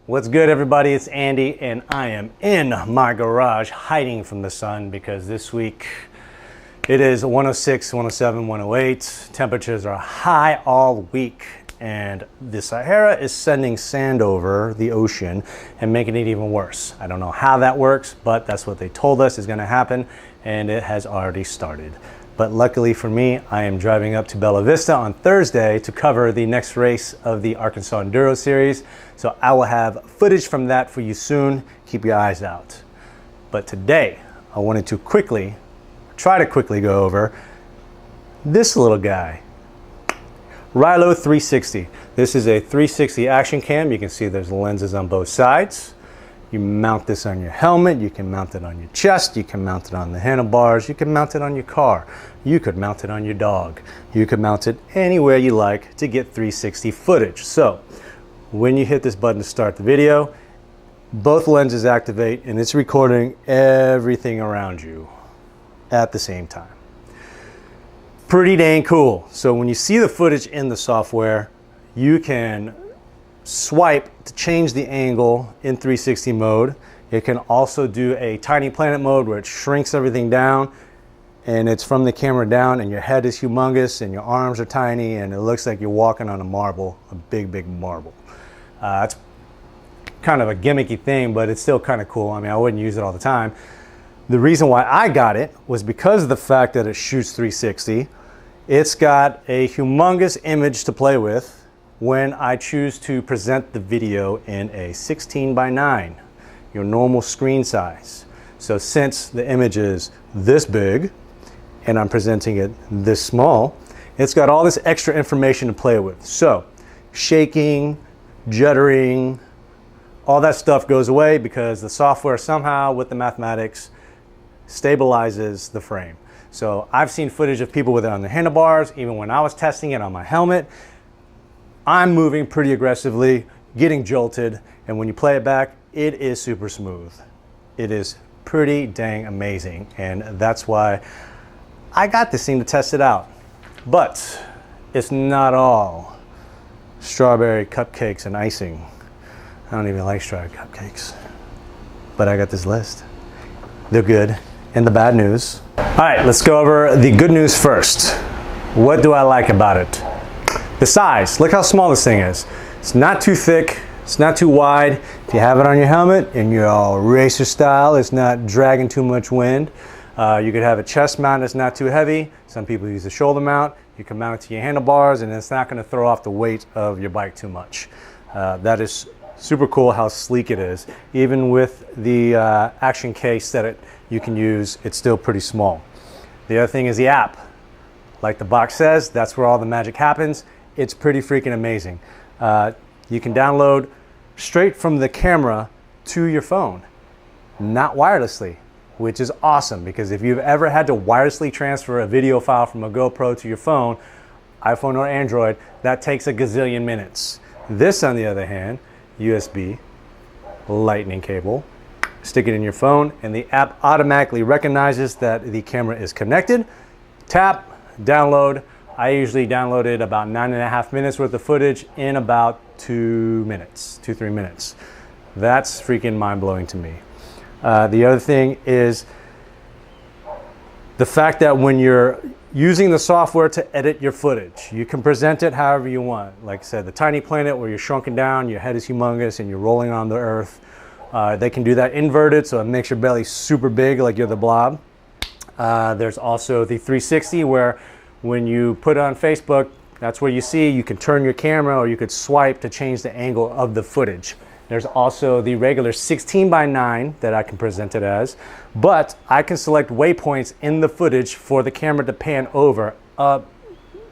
What's good, everybody? It's Andy, and I am in my garage hiding from the sun because this week it is 106, 107, 108. Temperatures are high all week, and the Sahara is sending sand over the ocean and making it even worse. I don't know how that works, but that's what they told us is going to happen, and it has already started. But luckily for me, I am driving up to Bella Vista on Thursday to cover the next race of the Arkansas Enduro Series. So I will have footage from that for you soon. Keep your eyes out. But today, I wanted to try to quickly go over this little guy. Rylo 360. This is a 360 action cam. You can see there's lenses on both sides. You mount this on your helmet, you can mount it on your chest, you can mount it on the handlebars, you can mount it on your car, you could mount it on your dog, you could mount it anywhere you like to get 360 footage. So when you hit this button to start the video, both lenses activate and it's recording everything around you at the same time. Pretty dang cool. So when you see the footage in the software, you can swipe to change the angle in 360 mode. It can also do a tiny planet mode where it shrinks everything down and it's from the camera down and your head is humongous and your arms are tiny and it looks like you're walking on a marble, a big marble. It's kind of a gimmicky thing, but it's still kind of cool. I mean, I wouldn't use it all the time. The reason why I got it was because of the fact that it shoots 360. It's got a humongous image to play with when I choose to present the video in a 16:9, your normal screen size. So since the image is this big and I'm presenting it this small, it's got all this extra information to play with. So shaking, juddering, all that stuff goes away because the software somehow with the mathematics stabilizes the frame. So I've seen footage of people with it on the handlebars, even when I was testing it on my helmet. I'm moving pretty aggressively, getting jolted, and when you play it back, it is super smooth. It is pretty dang amazing, and that's why I got this thing to test it out. But it's not all strawberry cupcakes and icing. I don't even like strawberry cupcakes, but I got this list. They're good. And the bad news. All right, let's go over the good news first. What do I like about it? The size, look how small this thing is. It's not too thick, it's not too wide. If you have it on your helmet and you're all racer style, it's not dragging too much wind. You could have a chest mount that's not too heavy. Some people use a shoulder mount. You can mount it to your handlebars and it's not gonna throw off the weight of your bike too much. That is super cool how sleek it is. Even with the action case that you can use, it's still pretty small. The other thing is the app. Like the box says, that's where all the magic happens. It's pretty freaking amazing. You can download straight from the camera to your phone, not wirelessly, which is awesome because if you've ever had to wirelessly transfer a video file from a GoPro to your phone, iPhone or Android, that takes a gazillion minutes. This, on the other hand, USB, lightning cable, stick it in your phone, and the app automatically recognizes that the camera is connected. Tap, download. I usually downloaded about 9.5 minutes worth of footage in about 2 minutes, 2-3 minutes. That's freaking mind-blowing to me. The other thing is the fact that when you're using the software to edit your footage, you can present it however you want. Like I said, the tiny planet where you're shrunken down, your head is humongous, and you're rolling on the earth. They can do that inverted, so it makes your belly super big like you're the blob. There's also the 360 where when you put it on Facebook, that's where you see you can turn your camera or you could swipe to change the angle of the footage. There's also the regular 16:9 that I can present it as, but I can select waypoints in the footage for the camera to pan over, up,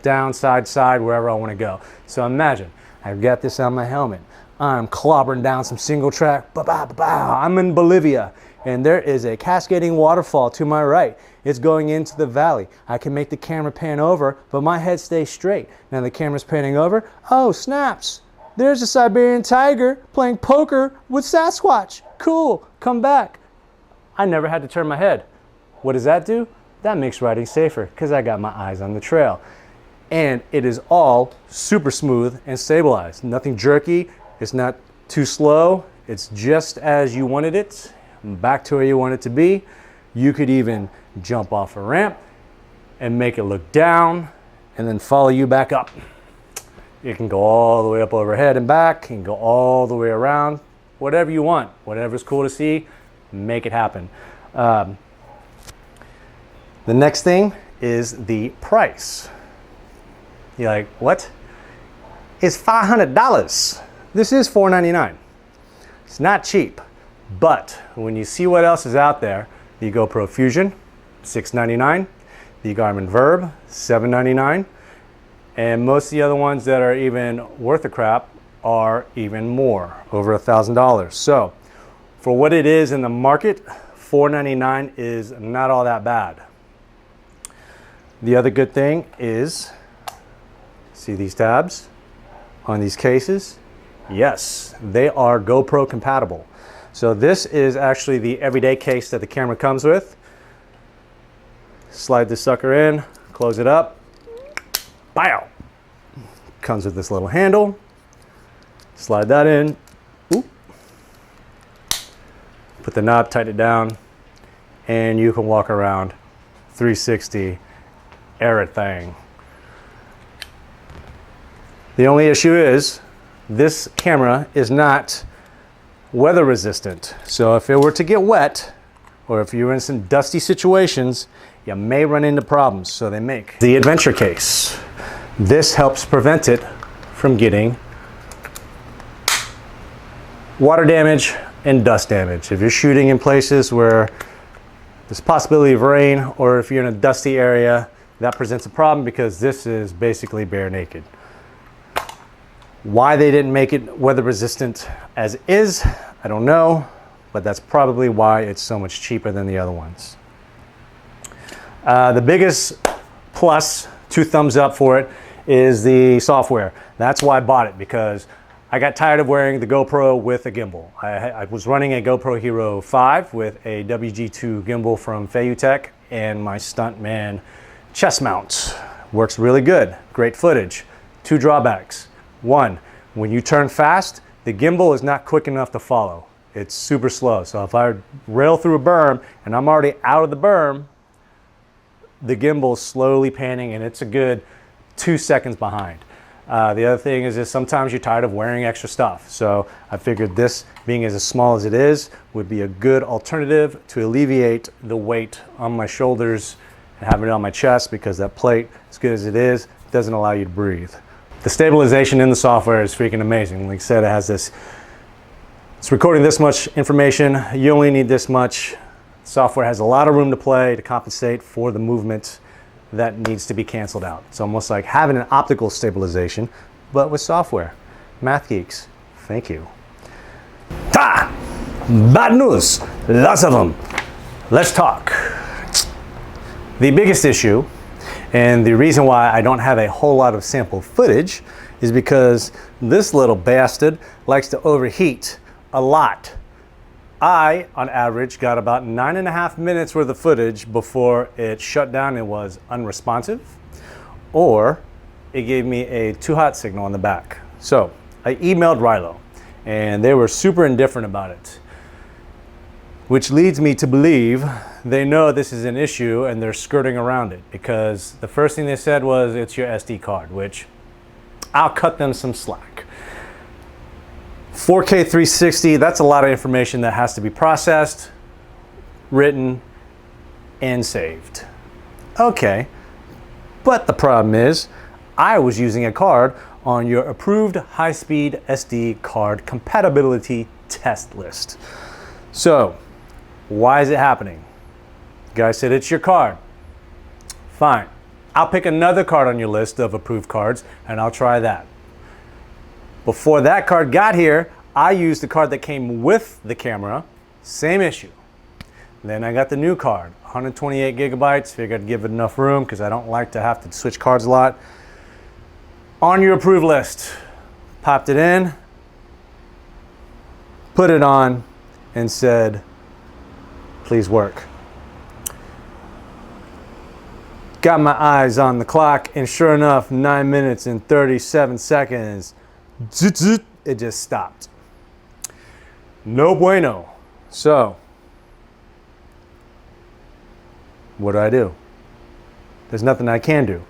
down, side, wherever I want to go. So imagine, I've got this on my helmet. I'm clobbering down some single track, I'm in Bolivia, and there is a cascading waterfall to my right. It's going into the valley. I can make the camera pan over, but my head stays straight. Now the camera's panning over. Oh, snaps. There's a Siberian tiger playing poker with Sasquatch. Cool, come back. I never had to turn my head. What does that do? That makes riding safer because I got my eyes on the trail. And it is all super smooth and stabilized. Nothing jerky. It's not too slow, it's just as you wanted it, back to where you want it to be. You could even jump off a ramp and make it look down and then follow you back up. You can go all the way up overhead and back, and go all the way around, whatever you want, whatever's cool to see, make it happen. The next thing is the price. You're like, what? It's $500. This is $499. It's not cheap, but when you see what else is out there, the GoPro Fusion, $699, the Garmin Verb, $799, and most of the other ones that are even worth a crap are even more, over $1,000. So for what it is in the market, $499 is not all that bad. The other good thing is, see these tabs on these cases? Yes, they are GoPro compatible. So this is actually the everyday case that the camera comes with. Slide this sucker in, close it up. Bow! Comes with this little handle. Slide that in. Oop. Put the knob, tighten it down, and you can walk around 360 everything. The only issue is this camera is not weather resistant. So if it were to get wet, or if you're in some dusty situations, you may run into problems. So they make the adventure case. This helps prevent it from getting water damage and dust damage. If you're shooting in places where there's possibility of rain, or if you're in a dusty area, that presents a problem because this is basically bare naked. Why they didn't make it weather resistant as is, I don't know, but that's probably why it's so much cheaper than the other ones. The biggest plus, 2 thumbs up for it, is the software. That's why I bought it, because I got tired of wearing the GoPro with a gimbal. I was running a GoPro Hero 5 with a WG2 gimbal from Feiyutech, and my Stuntman chest mount works really good. Great footage. 2 drawbacks. 1, when you turn fast, the gimbal is not quick enough to follow. It's super slow. So if I rail through a berm and I'm already out of the berm, the gimbal is slowly panning, and it's a good 2 seconds behind. The other thing is sometimes you're tired of wearing extra stuff. So I figured this, being as small as it is, would be a good alternative to alleviate the weight on my shoulders and having it on my chest, because that plate, as good as it is, doesn't allow you to breathe. The stabilization in the software is freaking amazing. Like I said, it has this, it's recording this much information. You only need this much. Software has a lot of room to play to compensate for the movement that needs to be canceled out. It's almost like having an optical stabilization, but with software. Math geeks, thank you. Bad news, lots of them. Let's talk. The biggest issue, and the reason why I don't have a whole lot of sample footage, is because this little bastard likes to overheat a lot. I, on average, got about 9.5 minutes worth of footage before it shut down and was unresponsive, or it gave me a too hot signal on the back. So I emailed Rylo, and they were super indifferent about it, which leads me to believe they know this is an issue and they're skirting around it, because the first thing they said was it's your SD card, which I'll cut them some slack. 4K 360, that's a lot of information that has to be processed, written, and saved. Okay, but the problem is I was using a card on your approved high-speed SD card compatibility test list. So, why is it happening? The guy said it's your card. Fine. I'll pick another card on your list of approved cards and I'll try that. Before that card got here, I used the card that came with the camera. Same issue. Then I got the new card, 128 gigabytes. Figured I'd give it enough room because I don't like to have to switch cards a lot. On your approved list. Popped it in, put it on, and said, please work. Got my eyes on the clock, and sure enough, 9 minutes and 37 seconds, it just stopped. No bueno. So, what do? There's nothing I can do.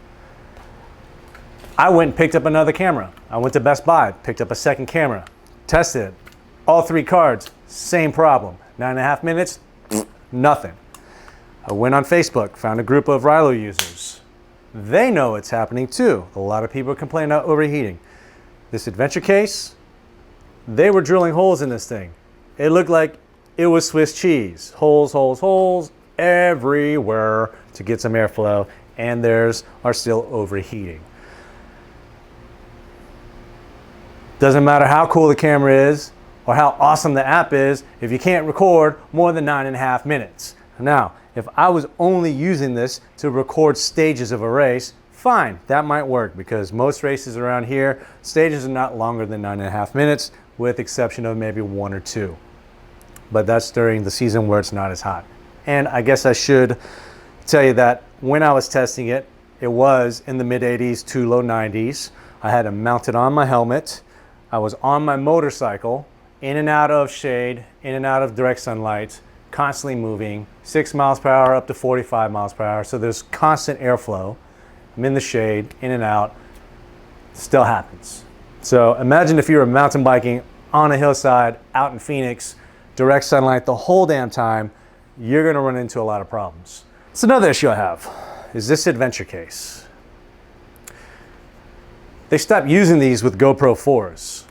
I went and picked up another camera. I went to Best Buy, picked up a second camera, tested it. All 3 cards, same problem. 9.5 minutes, nothing. I went on Facebook, found a group of Rylo users. They know it's happening too. A lot of people complain about overheating. This adventure case, they were drilling holes in this thing. It looked like it was Swiss cheese. Holes, holes, holes everywhere to get some airflow, and theirs are still overheating. Doesn't matter how cool the camera is or how awesome the app is if you can't record more than 9.5 minutes. Now, if I was only using this to record stages of a race, fine, that might work because most races around here, stages are not longer than 9.5 minutes with exception of maybe 1 or 2. But that's during the season where it's not as hot. And I guess I should tell you that when I was testing it, it was in the mid 80s to low 90s. I had it mounted on my helmet. I was on my motorcycle, in and out of shade, in and out of direct sunlight, constantly moving, 6 miles per hour up to 45 miles per hour. So there's constant airflow. I'm in the shade, in and out, still happens. So imagine if you were mountain biking on a hillside out in Phoenix, direct sunlight the whole damn time, you're gonna run into a lot of problems. It's another issue I have, is this adventure case. They stopped using these with GoPro 4s.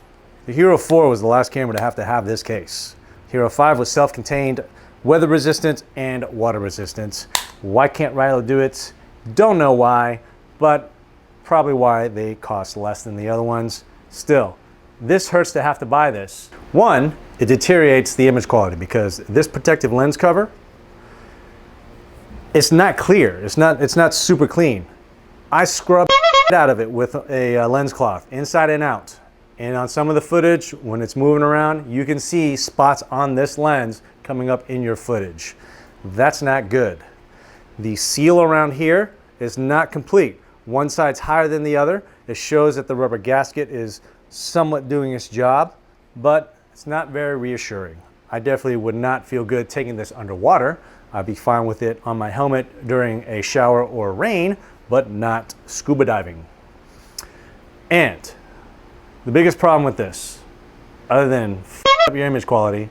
The Hero 4 was the last camera to have this case. Hero 5 was self-contained, weather resistant and water resistant. Why can't Rylo do it? Don't know why, but probably why they cost less than the other ones. Still, this hurts to have to buy this. One, it deteriorates the image quality because this protective lens cover, it's not clear. It's not super clean. I scrubbed out of it with a lens cloth, inside and out. And on some of the footage, when it's moving around, you can see spots on this lens coming up in your footage. That's not good. The seal around here is not complete. One side's higher than the other. It shows that the rubber gasket is somewhat doing its job, but it's not very reassuring. I definitely would not feel good taking this underwater. I'd be fine with it on my helmet during a shower or rain, but not scuba diving. And the biggest problem with this, other than up your image quality,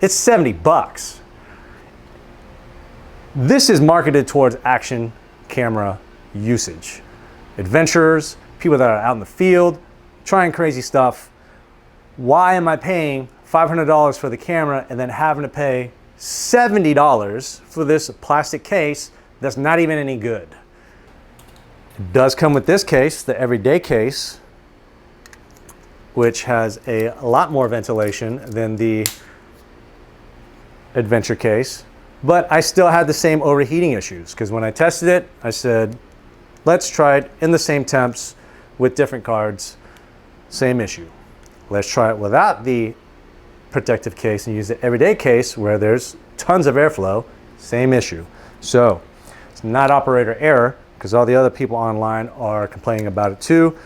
it's 70 bucks. This is marketed towards action camera usage. Adventurers, people that are out in the field, trying crazy stuff. Why am I paying $500 for the camera and then having to pay $70 for this plastic case that's not even any good? It does come with this case, the everyday case, which has a lot more ventilation than the adventure case, but I still had the same overheating issues because when I tested it, I said, let's try it in the same temps with different cards, same issue. Let's try it without the protective case and use the everyday case where there's tons of airflow, same issue. So it's not operator error because all the other people online are complaining about it too.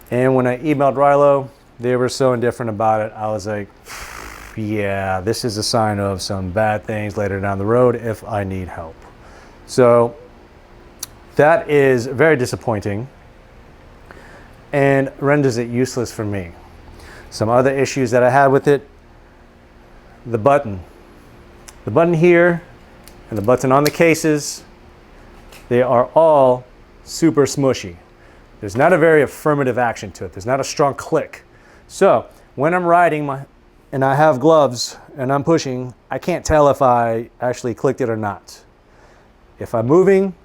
And when I emailed Rylo, they were so indifferent about it. I was like, yeah, this is a sign of some bad things later down the road if I need help. So that is very disappointing and renders it useless for me. Some other issues that I had with it, the button. The button here and the button on the cases, they are all super smushy. There's not a very affirmative action to it. There's not a strong click. So when I'm riding and I have gloves and I'm pushing, I can't tell if I actually clicked it or not. If I'm moving,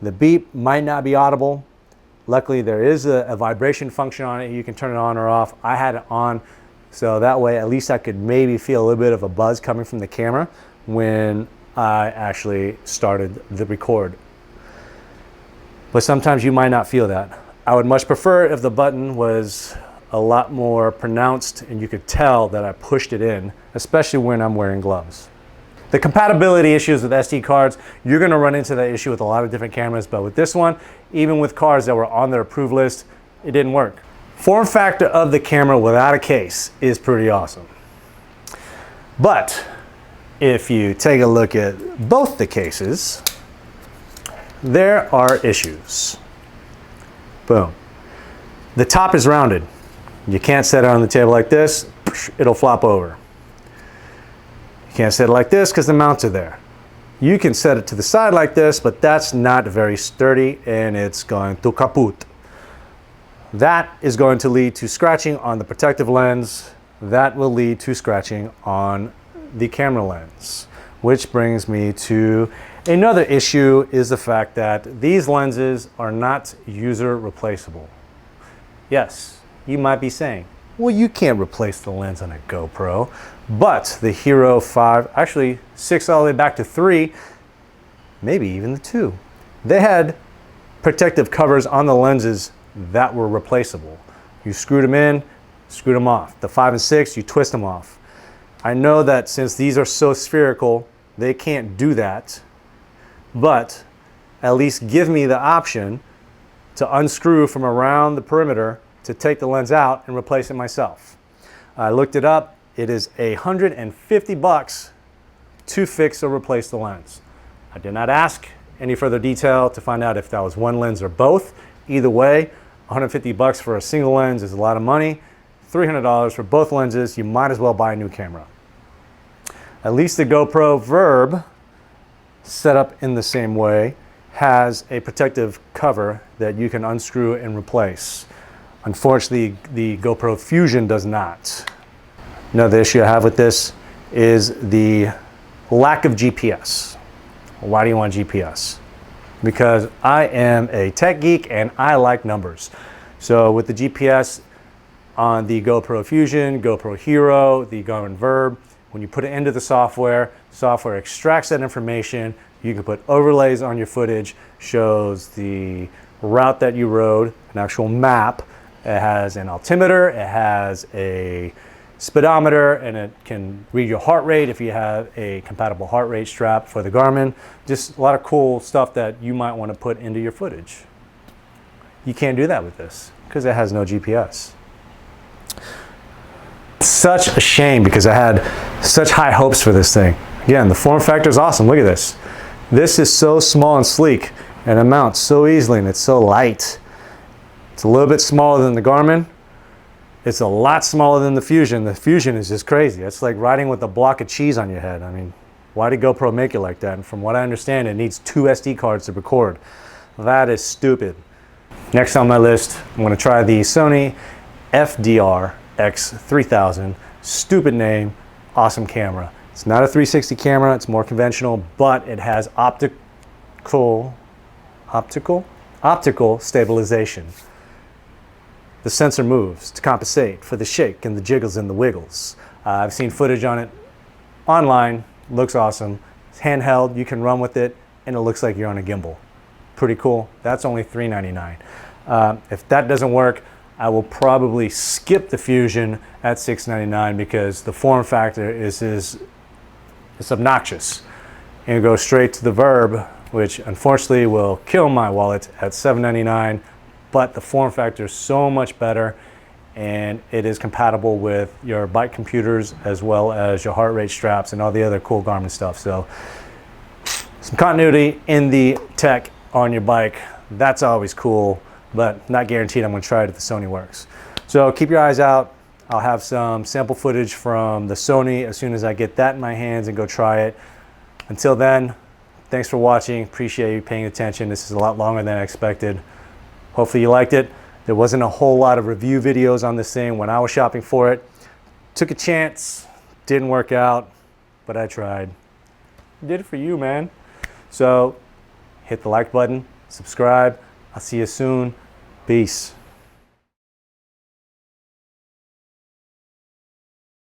the beep might not be audible. Luckily, there is a vibration function on it. You can turn it on or off. I had it on, so that way at least I could maybe feel a little bit of a buzz coming from the camera when I actually started the record. But sometimes you might not feel that. I would much prefer if the button was a lot more pronounced and you could tell that I pushed it in, especially when I'm wearing gloves. The compatibility issues with SD cards, you're gonna run into that issue with a lot of different cameras, but with this one, even with cards that were on their approved list, it didn't work. Form factor of the camera without a case is pretty awesome. But if you take a look at both the cases, there are issues. Boom. The top is rounded. You can't set it on the table like this, it'll flop over. You can't set it like this because the mounts are there. You can set it to the side like this, but that's not very sturdy and it's going to kaput. That is going to lead to scratching on the protective lens. That will lead to scratching on the camera lens. Which brings me to another issue, is the fact that these lenses are not user replaceable. Yes, you might be saying, well, you can't replace the lens on a GoPro, but the Hero 5, actually 6 all the way back to 3, maybe even the 2, they had protective covers on the lenses that were replaceable. You screwed them in, screwed them off. The 5 and 6, you twist them off. I know that since these are so spherical, they can't do that, but at least give me the option to unscrew from around the perimeter to take the lens out and replace it myself. I looked it up. It is $150 to fix or replace the lens. I did not ask any further detail to find out if that was one lens or both. Either way, $150 for a single lens is a lot of money. $300 for both lenses. You might as well buy a new camera. At least the GoPro Verb, set up in the same way, has a protective cover that you can unscrew and replace. Unfortunately, the GoPro Fusion does not. Another issue I have with this is the lack of GPS. Why do you want GPS? Because I am a tech geek and I like numbers. So with the GPS on the GoPro Fusion, GoPro Hero, the Garmin Verb, when you put it into the software extracts that information. You can put overlays on your footage, shows the route that you rode, an actual map. It has an altimeter, it has a speedometer, and it can read your heart rate if you have a compatible heart rate strap for the Garmin. Just a lot of cool stuff that you might want to put into your footage. You can't do that with this because it has no GPS. Such a shame because I had such high hopes for this thing. Again, the form factor is awesome. Look at this. This is so small and sleek and it mounts so easily and it's so light. It's a little bit smaller than the Garmin. It's a lot smaller than the Fusion. The Fusion is just crazy. It's like riding with a block of cheese on your head. I mean, why did GoPro make it like that? And from what I understand, it needs 2 SD cards to record. That is stupid. Next on my list, I'm going to try the Sony FDR X3000. Stupid name, awesome camera. It's not a 360 camera, it's more conventional, but it has optical stabilization. The sensor moves to compensate for the shake and the jiggles and the wiggles. I've seen footage on it online, looks awesome. It's handheld, you can run with it, and it looks like you're on a gimbal. Pretty cool. That's only $399. If that doesn't work, I will probably skip the Fusion at $699 because the form factor is obnoxious. And go straight to the Verb, which unfortunately will kill my wallet at $799. But the form factor is so much better, and it is compatible with your bike computers as well as your heart rate straps and all the other cool Garmin stuff. So some continuity in the tech on your bike, that's always cool, but not guaranteed I'm going to try it if the Sony works. So keep your eyes out. I'll have some sample footage from the Sony as soon as I get that in my hands and go try it. Until then, thanks for watching. Appreciate you paying attention. This is a lot longer than I expected. Hopefully you liked it. There wasn't a whole lot of review videos on this thing when I was shopping for it. Took a chance, didn't work out, but I tried. Did it for you, man. So hit the like button, subscribe. I'll see you soon. Peace.